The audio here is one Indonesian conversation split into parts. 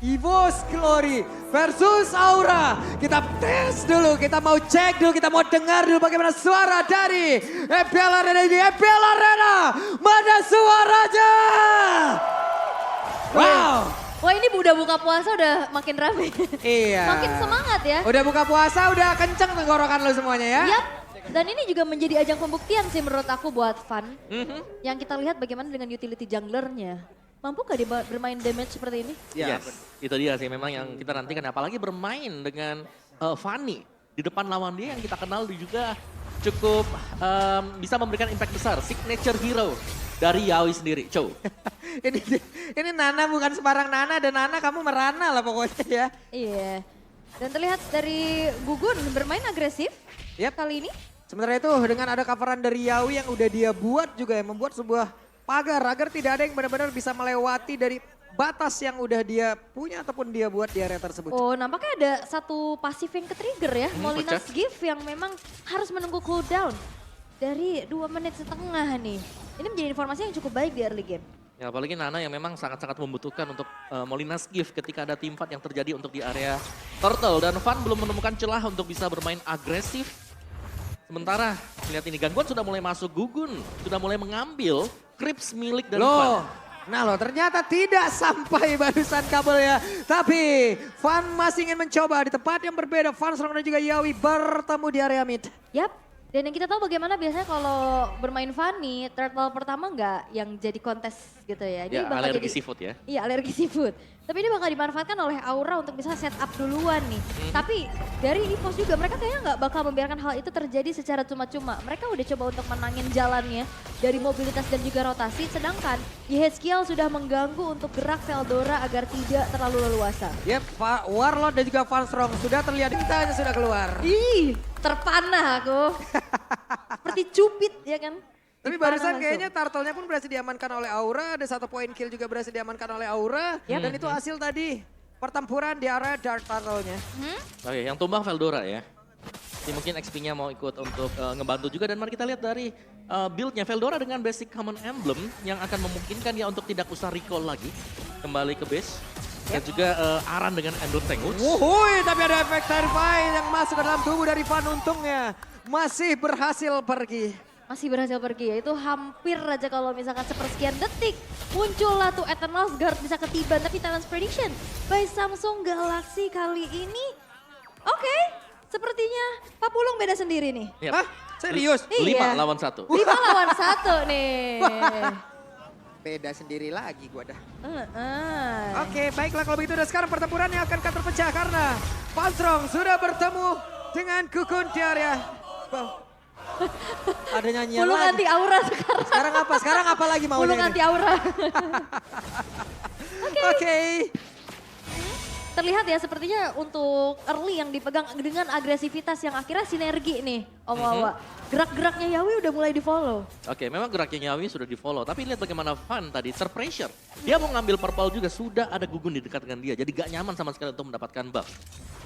EVO's Glory versus Aura. Kita tes dulu, kita mau cek dulu, kita mau dengar dulu bagaimana suara dari EPL Arena ini. EPL Arena, mana suaranya? Wow. Wah ini udah buka puasa udah makin rame. Iya. Makin semangat ya. Udah buka puasa, udah kenceng tenggorokan lo semuanya ya. Yap. Dan ini juga menjadi ajang pembuktian sih menurut aku buat Fun. Yang kita lihat bagaimana dengan utility junglernya. Mampukah dia bermain damage seperti ini? Yes, itu dia sih memang yang kita nantikan. Apalagi bermain dengan Fanny di depan lawan dia yang kita kenal juga cukup bisa memberikan impact besar. Signature hero dari Yawi sendiri, Chow. ini Nana bukan sembarang Nana, dan Nana kamu merana lah pokoknya ya. Iya. Dan terlihat dari Gugun bermain agresif kali ini. Sementara itu dengan ada coveran dari Yawi yang udah dia buat juga ya, membuat sebuah pagar agar tidak ada yang benar-benar bisa melewati dari batas yang udah dia punya ataupun dia buat di area tersebut. Oh nampaknya ada satu pasif yang ke-trigger ya. Molina's pecah. Gift yang memang harus menunggu cooldown dari 2 menit setengah nih. Ini menjadi informasi yang cukup baik di early game. Ya, apalagi Nana yang memang sangat-sangat membutuhkan untuk Molina's Gift ketika ada team fight yang terjadi untuk di area Turtle. Dan Van belum menemukan celah untuk bisa bermain agresif. Sementara lihat ini gangguan sudah mulai masuk, Gugun sudah mulai mengambil creeps milik dari Van. Nah loh, ternyata tidak sampai barusan kabelnya. Tapi Van masih ingin mencoba di tempat yang berbeda. Van Strong dan juga Yawi bertemu di area mid. Yap. Dan yang kita tahu bagaimana biasanya kalau bermain Fanny, turtle pertama nggak yang jadi kontes gitu ya. Ya, bakal alergi jadi- seafood ya. Iya alergi seafood. Tapi ini bakal dimanfaatkan oleh Aura untuk bisa set up duluan nih. Tapi dari EVOS juga mereka kayaknya nggak bakal membiarkan hal itu terjadi secara cuma-cuma. Mereka udah coba untuk menangin jalannya dari mobilitas dan juga rotasi. Sedangkan Yehezkiel sudah mengganggu untuk gerak Veldora agar tidak terlalu leluasa. Yep, Warlord dan juga Van Strong sudah terlihat, kita sudah keluar. Ih, terpanah aku. Seperti cupit ya kan. Tapi Dipanah barusan langsung. kayaknya turtle-nya pun berhasil diamankan oleh Aura. Ada 1 poin kill juga berhasil diamankan oleh Aura. Dan itu hasil tadi pertempuran di area Dark Turtle-nya. Oke, yang tumbang Veldora ya. Jadi mungkin XP-nya mau ikut untuk ngebantu juga. Dan mari kita lihat dari build-nya Veldora dengan basic common emblem yang akan memungkinkan dia untuk tidak usah recall lagi. Kembali ke base. Dan juga Aran dengan Endor Tenguts. Wuhui, tapi ada efek Terrify yang masuk ke dalam tubuh dari Van, untungnya masih berhasil pergi. Masih berhasil pergi ya, itu hampir aja kalau misalkan sepersekian detik muncullah tuh Eternal Guard bisa ketiban. Tapi Talent's Prediction by Samsung Galaxy kali ini oke, sepertinya Pak Pulung beda sendiri nih. Yap. Hah? Serius? 5 Iya. lawan 1. 5 lawan 1 nih. Beda sendiri lagi gua dah. Heeh. Oke, baiklah kalau begitu. Dan sekarang pertempurannya akan terpecah karena Van Strong sudah bertemu dengan Gugun di area. Wow. Ada nyanyian Pulung lagi. anti aura sekarang. Sekarang apa lagi maunya Pulung ini? anti aura. Oke. Terlihat ya sepertinya untuk early yang dipegang dengan agresivitas yang akhirnya sinergi nih Om Wawa. Gerak-geraknya Yawi udah mulai di follow. Oke, memang geraknya Yawi sudah di follow. Tapi lihat bagaimana Van tadi terpressure. Dia mau ngambil purple juga, sudah ada Gugun di dekat dengan dia. Jadi gak nyaman sama sekali untuk mendapatkan buff.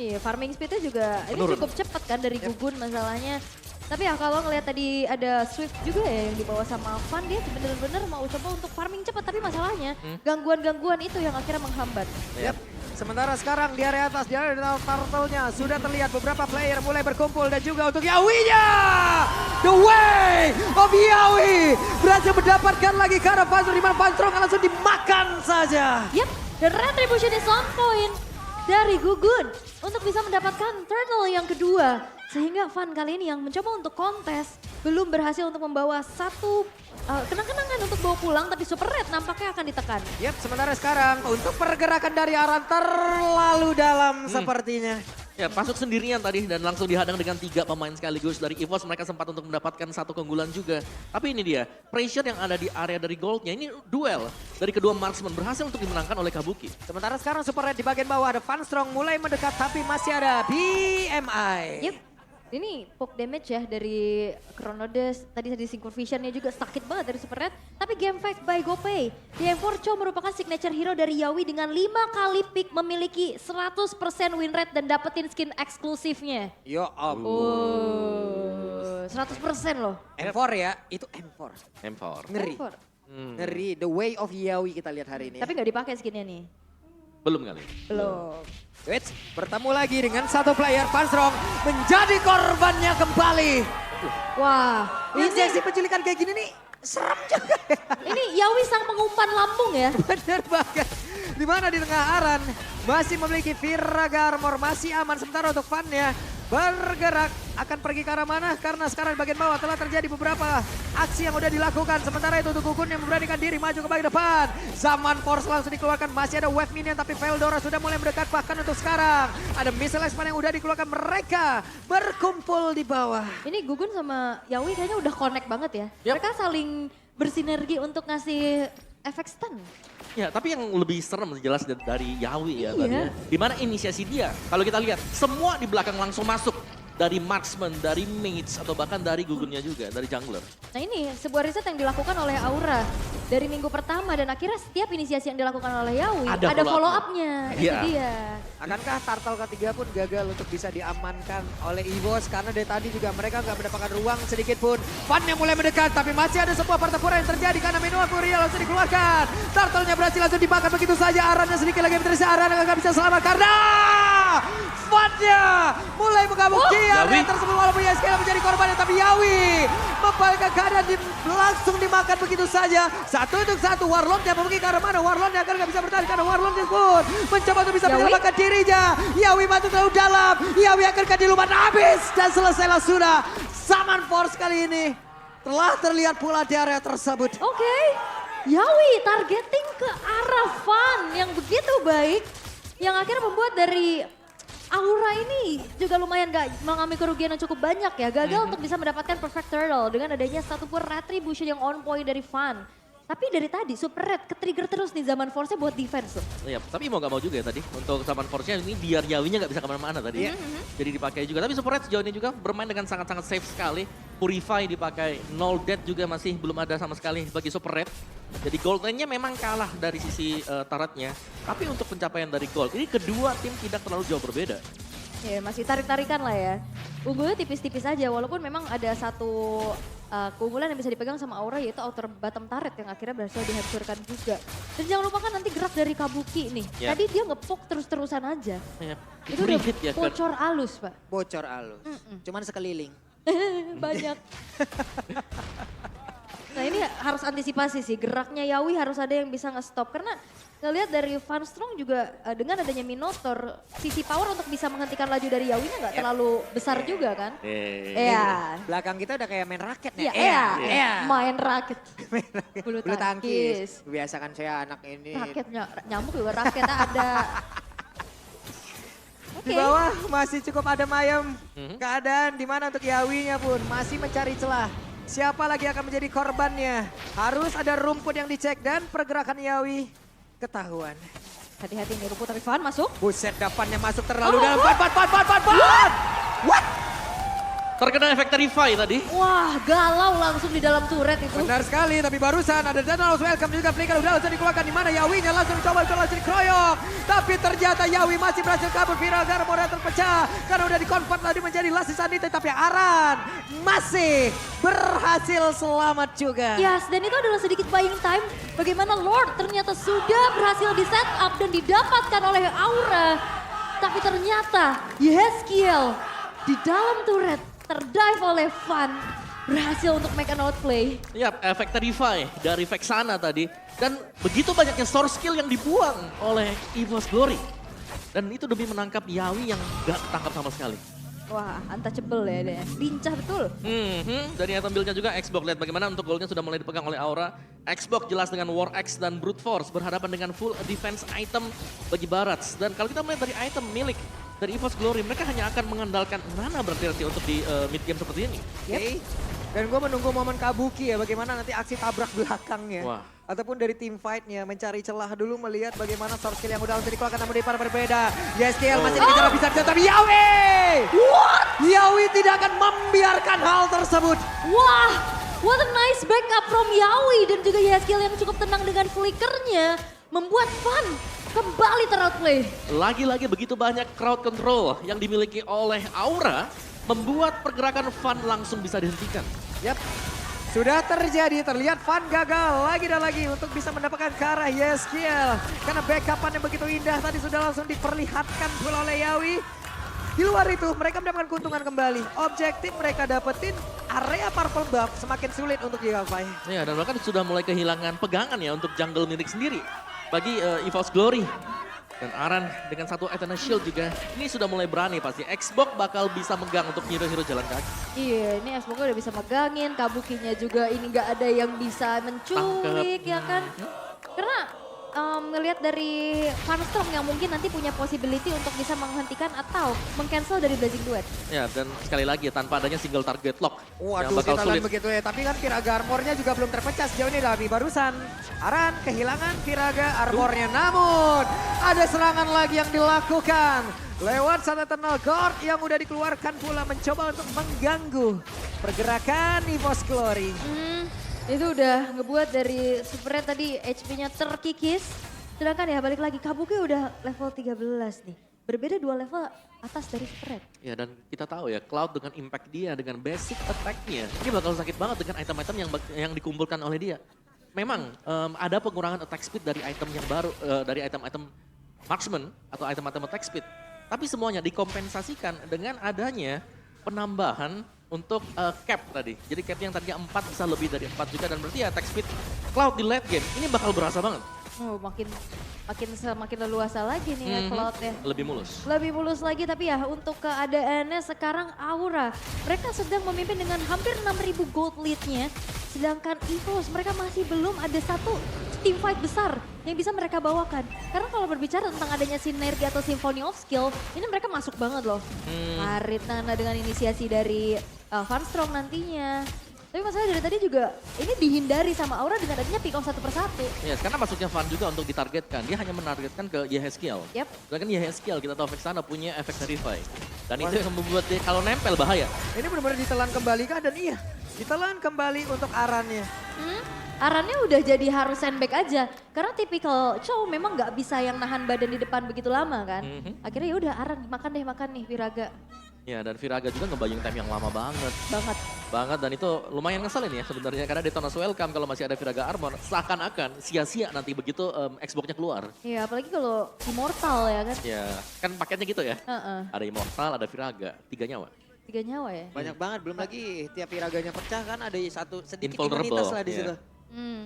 Iya, farming speednya juga ini Menurun. cukup cepat kan dari Gugun masalahnya. Tapi ya kalau ngelihat tadi ada Swift juga ya yang dibawa sama Van, dia bener-bener mau coba untuk farming cepat. Tapi masalahnya gangguan-gangguan itu yang akhirnya menghambat. Yap. Sementara sekarang di area atas, di area turtle-nya sudah terlihat beberapa player mulai berkumpul dan juga untuk Yawinya. The way of Yawi berhasil mendapatkan lagi karena Van Strong, di mana Van Strong langsung dimakan saja. Yap, the retribution is on point dari Gugun untuk bisa mendapatkan turtle yang kedua. Sehingga Van kali ini yang mencoba untuk kontes belum berhasil untuk membawa satu kenang-kenangan untuk bawa pulang, tapi Super Red nampaknya akan ditekan. Yap, sementara sekarang untuk pergerakan dari Aran terlalu dalam sepertinya. Ya, masuk sendirian tadi dan langsung dihadang dengan 3 pemain sekaligus dari EVOS. Mereka sempat untuk mendapatkan 1 keunggulan juga. Tapi ini dia, pressure yang ada di area dari goldnya. Ini duel dari kedua marksman berhasil untuk dimenangkan oleh Kabuki. Sementara sekarang Super Red di bagian bawah ada Van Strong mulai mendekat tapi masih ada BMI. Yep. Ini poke damage ya dari Chronodes, tadi Synchro Vision-nya juga sakit banget dari Super Red. Tapi game fight by GoPay, DM4 Cho merupakan signature hero dari Yawi dengan 5 kali pick memiliki 100% win rate dan dapetin skin eksklusifnya. Yo Oh, 100% loh. M4 ya, itu M4. M4. Ngeri. M4. Ngeri, the way of Yawi kita lihat hari ini. Tapi nggak dipakai skinnya nih. Belum kali. Belum. Wits bertemu lagi dengan satu player Fanstrong menjadi korbannya kembali. Wah, Injeksi penculikan kayak gini nih serem juga. ini Yawi sang pengumpan lambung ya. Bener banget. Di mana di tengah Aran masih memiliki Viraga Armor, masih aman sementara untuk Fan-nya bergerak akan pergi ke arah mana karena sekarang di bagian bawah telah terjadi beberapa aksi yang udah dilakukan. Sementara itu untuk Gugun yang memberanikan diri maju ke bagian depan. Zaman Force langsung dikeluarkan, masih ada wave minion tapi Veldora sudah mulai mendekat, bahkan untuk sekarang ada missile expand yang udah dikeluarkan, mereka berkumpul di bawah. Ini Gugun sama Yawi kayaknya udah connect banget ya. Yap. Mereka saling bersinergi untuk ngasih efek stun. Ya, tapi yang lebih serem jelas dari Yawi ya Iya. tadi. Dimana inisiasi dia, kalau kita lihat semua di belakang langsung masuk. Dari marksman, dari mages, atau bahkan dari Gugunnya juga, dari jungler. Nah ini sebuah riset yang dilakukan oleh Aura dari minggu pertama dan akhirnya setiap inisiasi yang dilakukan oleh Yawi Ada ada follow follow up-nya. up-nya. Itu Iya. dia. Akankah Turtle ketiga pun gagal untuk bisa diamankan oleh EVOS karena dari tadi juga mereka nggak mendapatkan ruang sedikit pun. Fan yang mulai mendekat tapi masih ada sebuah pertempuran yang terjadi karena Menua Furia langsung dikeluarkan. Turtle-nya berhasil langsung dimakan begitu saja. Arannya sedikit lagi berterusan, Aran nggak bisa selamat karena Fan-nya mulai mengamuk Yawi. area tersebut walaupun Yaskiel menjadi korbannya tapi Yawi membalikkan keadaan langsung dimakan begitu saja. Satu untuk satu, Warlord-nya pergi ke arah mana? Warlord-nya akan nggak bisa bertahan karena Warlord-nya pun mencoba untuk bisa Yawi. menyelamatkan dirinya. Yawi masuk terlalu dalam, Yawi akan dilumat habis dan selesailah sudah. Zaman Force kali ini telah terlihat pula di area tersebut. Oke, Yawi targeting ke arah Fan yang begitu baik. Yang akhirnya membuat dari Aura ini juga lumayan gak mengalami kerugian yang cukup banyak ya. Gagal untuk bisa mendapatkan perfect turtle dengan adanya satu pun retribution yang on point dari Fan. Tapi dari tadi Super Red ke-trigger terus nih zaman Force-nya buat defense loh. Iya, tapi mau gak mau juga ya tadi. Untuk zaman Force-nya ini biar Yawinya gak bisa kemana-mana tadi. Jadi dipakai juga. Tapi Super Red sejauh ini juga bermain dengan sangat-sangat safe sekali. Purify dipakai, Null Death juga masih belum ada sama sekali bagi Super Red. Jadi gold lane-nya memang kalah dari sisi turret-nya. Tapi untuk pencapaian dari gold, ini kedua tim tidak terlalu jauh berbeda. Ya masih tarik-tarikan lah ya. Unggulnya tipis-tipis aja walaupun memang ada satu keunggulan yang bisa dipegang sama Aura yaitu outer bottom turret yang akhirnya berhasil dihancurkan juga. Dan jangan lupakan nanti gerak dari Kabuki nih. Ya. Tadi dia ngepok terus-terusan aja. Ya, Itu udah hit ya kan. bocor alus Pak. Bocor alus, cuman sekeliling. Banyak. Nah ini harus antisipasi sih, geraknya Yawi harus ada yang bisa nge-stop. Karena ngelihat dari Fanstrong juga dengan adanya Minotaur, sisi power untuk bisa menghentikan laju dari Yawinya nggak terlalu besar juga kan. Iya. Belakang kita udah kayak main raket Iya, ya. iya. Main raket. Bulu Bulu tangkis. tangkis. Biasakan saya anak ini. Raketnya, nyamuk juga raketnya ada. Oke. Di bawah masih cukup ada mayem. Keadaan di mana untuk Yawinya pun masih mencari celah. Siapa lagi akan menjadi korbannya? Harus ada rumput yang dicek dan pergerakan Yawi ketahuan. Hati-hati nih rumput tapi Fan masuk. Buset, dapannya masuk terlalu Oh, dalam. oh. Fan. What? Terkena efek Terrify tadi. Wah galau langsung di dalam turret itu. Benar sekali, tapi barusan ada Danos welcome juga Flicker udah langsung dikeluarkan di mana Yawinya langsung mencoba langsung dikeroyok. Tapi ternyata Yawi masih berhasil kabur, Viraga Armor terpecah karena udah dikonvert tadi menjadi Last Sanity, tapi Aran masih berhasil selamat juga. Yes, dan itu adalah sedikit buying time. Bagaimana Lord ternyata sudah berhasil di set up dan didapatkan oleh Aura. Tapi ternyata Yeskiel di dalam turret terdive oleh Fan. Berhasil untuk make an outplay. Ya, efek Terrify dari Vexana tadi. Dan begitu banyaknya source skill yang dibuang oleh EVOS Glory. Dan itu demi menangkap Yawi yang gak tangkap sama sekali. Wah, untouchable ya dia. Lincah betul. Dari item build-nya juga Xbox, lihat bagaimana untuk goldnya sudah mulai dipegang oleh Aura. Xbox jelas dengan War Axe dan Brute Force berhadapan dengan full defense item bagi Barats. Dan kalau kita melihat dari item milik dari EVOS Glory, mereka hanya akan mengandalkan Nana berarti untuk di mid game seperti ini. Oke. Dan gue menunggu momen Kabuki ya, bagaimana nanti aksi tabrak belakangnya. Wah. Ataupun dari tim fight-nya, mencari celah dulu melihat bagaimana source skill yang udah langsung dikeluarkan namun dari para berbeda. Yeskiel masih dikejar bisa tapi Yawi! What? Yawi tidak akan membiarkan hal tersebut. Wah, what a nice backup from Yawi. Dan juga Yeskiel yang cukup tenang dengan flickernya. Membuat Fan kembali teroutplay. Lagi-lagi begitu banyak crowd control yang dimiliki oleh Aura, membuat pergerakan Fan langsung bisa dihentikan. Yap. Sudah terjadi, terlihat Van gagal lagi dan lagi untuk bisa mendapatkan ke arah Yeskiel. Karena backupan yang begitu indah tadi sudah langsung diperlihatkan pula oleh Yawi. Di luar itu mereka mendapatkan keuntungan kembali. Objektif mereka dapetin area purple buff semakin sulit untuk digapai. Ya, dan bahkan sudah mulai kehilangan pegangan ya untuk jungle milik sendiri bagi EVOS Glory. Dan Aran dengan satu Eternal Shield juga ini sudah mulai berani pasti. Xbox bakal bisa megang untuk hero-hero jalan kaki. Iya, ini Xbox udah bisa megangin, Kabukinya juga ini nggak ada yang bisa menculik ya kan. Karena ngelihat dari Farmstrong yang mungkin nanti punya possibility untuk bisa menghentikan atau meng-cancel dari Blazing Duet. Ya, dan sekali lagi tanpa adanya single target lock yang Waduh, bakal kita sulit. lihat begitu ya. Tapi kan Firaga armornya juga belum terpecah sejauh ini Davi. Barusan Aran kehilangan Firaga armornya. Namun ada serangan lagi yang dilakukan. Lewat satu Eternal Guard yang udah dikeluarkan pula mencoba untuk mengganggu pergerakan EVOS Glory. Itu udah ngebuat dari Super Red tadi HP-nya terkikis. Sedangkan ya balik lagi, Kabuki udah level 13 nih. Berbeda 2 level atas dari Super Red. Ya, dan kita tahu ya Cloud dengan impact dia, dengan basic attack-nya, ini bakal sakit banget dengan item-item yang dikumpulkan oleh dia. Memang ada pengurangan attack speed dari item yang baru, dari item-item marksman atau item-item attack speed. Tapi semuanya dikompensasikan dengan adanya penambahan untuk cap tadi. Jadi cap yang tadinya 4 bisa lebih dari 4 juga dan berarti ya attack speed Cloud di late game ini bakal berasa banget. Oh, semakin leluasa lagi nih ya Cloud-nya. Lebih mulus. Lebih mulus lagi tapi ya untuk keadaannya sekarang Aura. Mereka sedang memimpin dengan hampir 6.000 gold lead-nya. Sedangkan EVOS mereka masih belum ada satu team fight besar yang bisa mereka bawakan. Karena kalau berbicara tentang adanya sinergi atau symphony of skill, ini mereka masuk banget loh. Arit Nana dengan inisiasi dari Farmstrong nantinya. Tapi masalahnya dari tadi juga ini dihindari sama Aura dengan adanya pick off satu persatu. Ya, karena masuknya Van juga untuk ditargetkan. Dia hanya menargetkan ke Yeheskiel. Yep. Sedangkan Yeheskiel kita tahu Vexana punya efek Verify. Dan itu yang membuat dia kalau nempel bahaya. Ini benar-benar ditelan kembali kah? Dan iya, ditelan kembali untuk Arannya. Arannya udah jadi harus sandbag aja. Karena tipikal Chow memang nggak bisa yang nahan badan di depan begitu lama kan. Akhirnya ya udah Aran makan nih Viraga. Ya, dan Viraga juga ngebayung time yang lama banget. Banget, dan itu lumayan ngeselin ya sebenarnya. Karena Detona's Welcome kalau masih ada Viraga Armor, seakan-akan sia-sia nanti begitu Xbox-nya keluar. Iya, apalagi kalau Immortal ya kan. Ya, kan paketnya gitu ya. Heeh. Ada Immortal, ada Viraga, 3 nyawa. 3 nyawa ya. Banyak banget, belum lagi tiap Viraganya pecah kan ada satu sedikit Invulnerable, imunitas lah di iya. situ.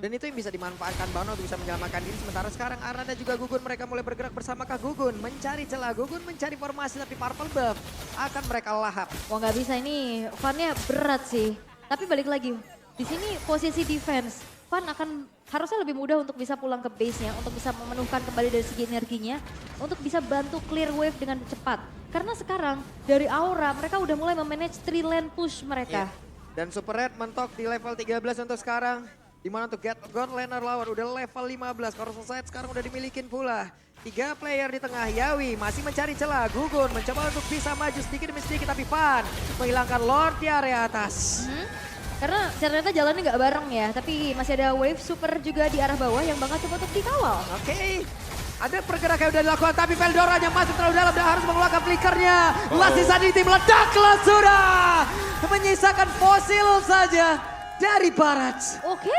Dan itu yang bisa dimanfaatkan Bano untuk bisa menyelamatkan diri. Sementara sekarang Aran dan juga Gugun mereka mulai bergerak bersama Kak Gugun. Mencari celah, Gugun mencari formasi tapi purple buff akan mereka lahap. Wah nggak bisa ini, Van-nya berat sih. Tapi balik lagi, di sini posisi defense. Van akan harusnya lebih mudah untuk bisa pulang ke base-nya, untuk bisa memenuhkan kembali dari segi energinya, untuk bisa bantu clear wave dengan cepat. Karena sekarang dari Aura mereka udah mulai memanage 3 lane push mereka. Dan Super Red mentok di level 13 untuk sekarang. Dimana untuk God Laner lawan udah level 15. Coral Society sekarang udah dimilikin pula. 3 player di tengah. Yawi masih mencari celah. Gugun mencoba untuk bisa maju sedikit demi sedikit. Tapi Van menghilangkan Lord di area atas. Karena ternyata jalannya nggak bareng ya. Tapi masih ada wave super juga di arah bawah yang bakal coba untuk dikawal. Oke. Ada pergerakan yang udah dilakukan. Tapi Veldora yang masuk terlalu dalam dan harus mengeluarkan flickernya. Last Insanity meledaklah sudah. Menyisakan fosil saja dari barat. Oke,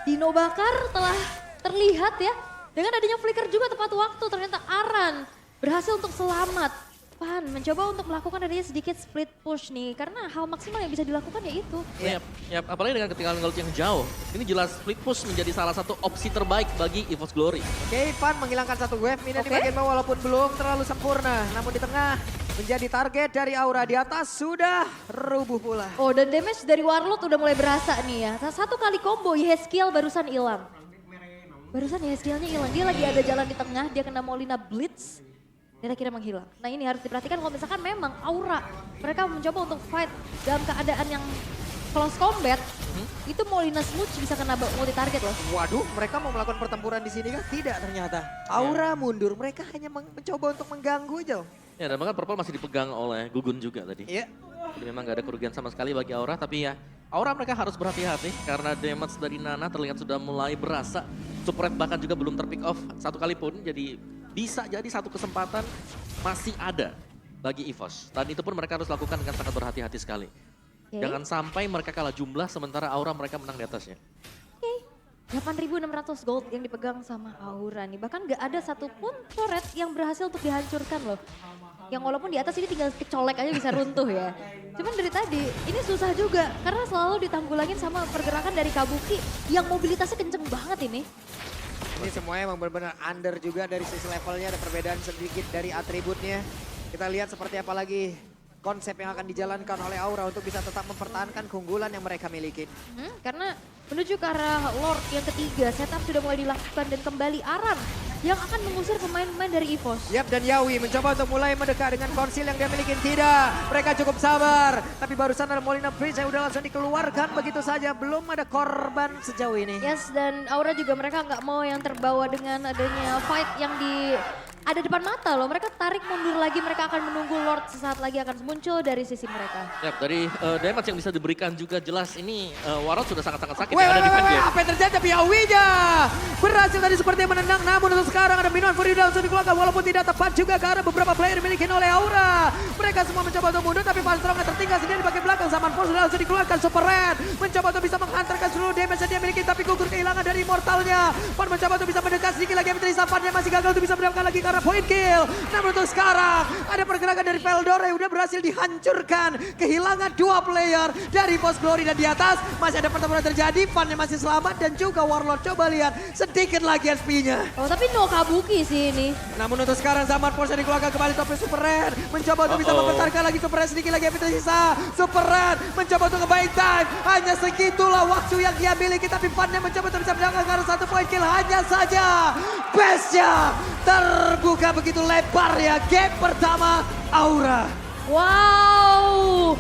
Dino Bakar telah terlihat ya. Dengan adanya flicker juga tepat waktu ternyata Aran berhasil untuk selamat. Van mencoba untuk melakukan adanya sedikit split push nih. Karena hal maksimal yang bisa dilakukan yaitu. Ya, apalagi dengan ketinggalan gold yang jauh. Ini jelas split push menjadi salah satu opsi terbaik bagi EVOS Glory. Oke, Van menghilangkan satu wave minion di bagian bawah walaupun belum terlalu sempurna. Namun di tengah menjadi target dari Aura. Di atas sudah rubuh pula. Oh dan damage dari Warlord udah mulai berasa nih ya. Satu kali combo Yeskiel barusan hilang. Yeskielnya hilang. Dia lagi ada jalan di tengah, dia kena Molina Blitz. Dia kira menghilang. Nah ini harus diperhatikan kalau misalkan memang Aura. Mereka mencoba untuk fight dalam keadaan yang close combat. Itu Molina Smooch bisa kena multi target loh. Waduh, mereka mau melakukan pertempuran di sini kan? Tidak ternyata. Aura mundur, mereka hanya mencoba untuk mengganggu aja. Ya, dan bahkan Purple masih dipegang oleh Gugun juga tadi. Iya. Jadi memang gak ada kerugian sama sekali bagi Aura, tapi ya Aura mereka harus berhati-hati karena damage dari Nana terlihat sudah mulai berasa. Super Red bahkan juga belum terpick off satu kali pun, jadi bisa jadi satu kesempatan masih ada bagi EVOS. Dan itu pun mereka harus lakukan dengan sangat berhati-hati sekali. Oke. Jangan sampai mereka kalah jumlah sementara Aura mereka menang di atasnya. Oke. 8.600 gold yang dipegang sama Aura nih. Bahkan gak ada satupun turret yang berhasil untuk dihancurkan loh. Yang walaupun di atas ini tinggal kecolek aja bisa runtuh ya. Cuman dari tadi ini susah juga karena selalu ditanggulangin sama pergerakan dari Kabuki yang mobilitasnya kenceng banget ini. Ini semuanya emang benar-benar under juga dari sisi levelnya, ada perbedaan sedikit dari atributnya. Kita lihat seperti apa lagi konsep yang akan dijalankan oleh Aura untuk bisa tetap mempertahankan keunggulan yang mereka miliki. Karena menuju ke arah Lord yang ketiga, setup sudah mulai dilakukan dan kembali Aran yang akan mengusir pemain-pemain dari EVOS. Yap, dan Yawi mencoba untuk mulai mendekat dengan konsil yang dia miliki. Tidak, mereka cukup sabar. Tapi barusan ada Molina Breeze yang udah langsung dikeluarkan begitu saja. Belum ada korban sejauh ini. Yes, dan Aura juga mereka nggak mau yang terbawa dengan adanya fight yang ada depan mata loh. Mereka tarik mundur lagi, mereka akan menunggu Lord sesaat lagi akan muncul dari sisi mereka. Yap, dari damage yang bisa diberikan juga jelas ini Warlord sudah sangat-sangat sakit Weh, yang ada di fan game. apa yang terjadi? Tapi Yawinya berhasil tadi seperti menendang. Namun untuk sekarang ada Minion Fury langsung dikeluarkan. Walaupun tidak tepat juga karena beberapa player dimiliki oleh Aura. Mereka semua mencoba untuk mundur tapi Van Strong tertinggal sendiri di bagian belakang. Saman Force sudah langsung dikeluarkan. Super Red mencoba untuk bisa menghantarkan seluruh damage yang dia miliki. Tapi gugur kehilangan dari Immortalnya. Van mencoba untuk bisa mendekat sedikit lagi. Tapi Safannya masih gagal untuk bisa mendapatkan lagi karena point kill. Namun untuk sekarang ada pergerakan dari Veldor yang udah berhasil dihancurkan. Kehilangan 2 player dari Post Glory dan di atas masih ada pertempuran terjadi. Vannya masih selamat dan juga Warlord coba lihat sedikit lagi SP-nya. Oh tapi no Kabuki sih ini. Namun untuk sekarang Zaman Force yang dikeluarkan kembali tapi Super Red mencoba untuk bisa membesarkan lagi Super Red sedikit lagi yang tersisa. Super Red mencoba untuk ngebaik time. Hanya segitulah waktu yang dia miliki tapi Vannya mencoba untuk bisa mendapatkan karena 1 point kill hanya saja. Base-nya terbuka begitu lebar ya. Game pertama Aura. Wow.